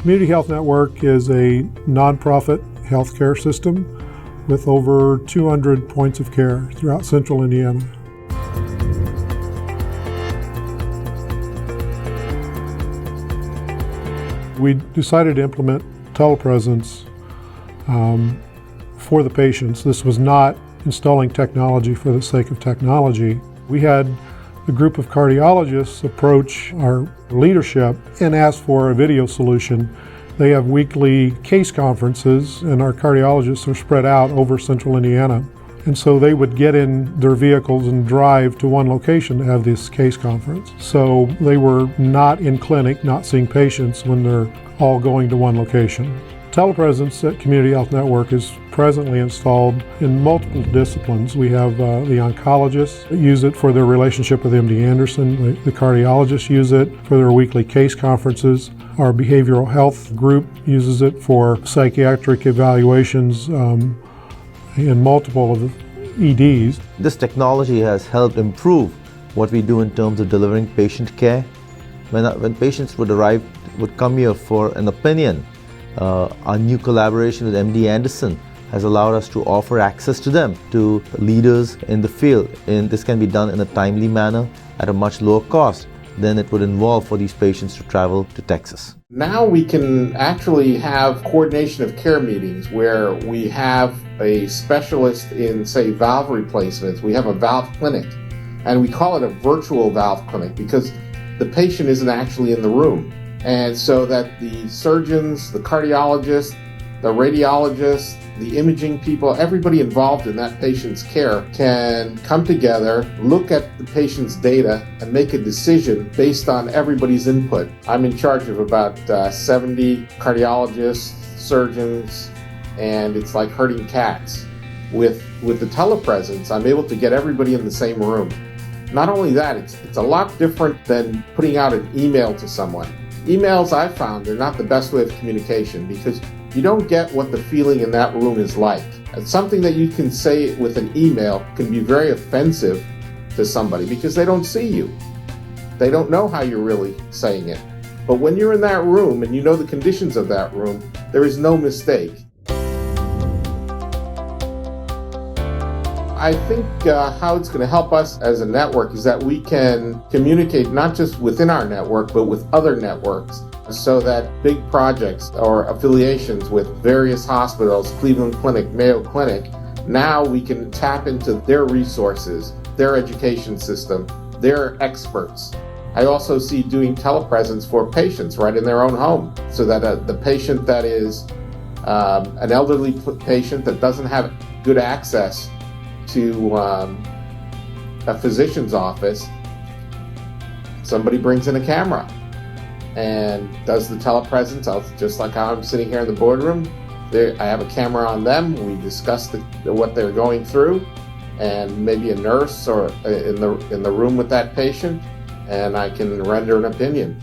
Community Health Network is a nonprofit healthcare system with over 200 points of care throughout central Indiana. We decided to implement telepresence for the patients. This was not installing technology for the sake of technology. We had a group of cardiologists approach our leadership and ask for a video solution. They have weekly case conferences, and our cardiologists are spread out over central Indiana. And so they would get in their vehicles and drive to one location to have this case conference. So they were not in clinic, not seeing patients when they're all going to one location. Telepresence at Community Health Network is presently installed in multiple disciplines. We have the oncologists that use it for their relationship with MD Anderson. The cardiologists use it for their weekly case conferences. Our behavioral health group uses it for psychiatric evaluations in multiple of the EDs. This technology has helped improve what we do in terms of delivering patient care. When patients would come here for an opinion, our new collaboration with MD Anderson has allowed us to offer access to them, to leaders in the field. And this can be done in a timely manner at a much lower cost than it would involve for these patients to travel to Texas. Now we can actually have coordination of care meetings where we have a specialist in, say, valve replacements. We have a valve clinic, and we call it a virtual valve clinic because the patient isn't actually in the room. And so that the surgeons, the cardiologists, the radiologists, the imaging people, everybody involved in that patient's care can come together, look at the patient's data, and make a decision based on everybody's input. I'm in charge of about 70 cardiologists, surgeons, and it's like herding cats. With the telepresence, I'm able to get everybody in the same room. Not only that, it's a lot different than putting out an email to someone. Emails, I've found, are not the best way of communication because you don't get what the feeling in that room is like. And something that you can say with an email can be very offensive to somebody because they don't see you. They don't know how you're really saying it. But when you're in that room and you know the conditions of that room, there is no mistake. I think how it's going to help us as a network is that we can communicate not just within our network, but with other networks so that big projects or affiliations with various hospitals, Cleveland Clinic, Mayo Clinic, now we can tap into their resources, their education system, their experts. I also see doing telepresence for patients right in their own home so that the patient that is an elderly patient that doesn't have good access to a physician's office, somebody brings in a camera and does the telepresence, just like how I'm sitting here in the boardroom. I have a camera on them. We discuss what they're going through, and maybe a nurse or in the room with that patient, and I can render an opinion.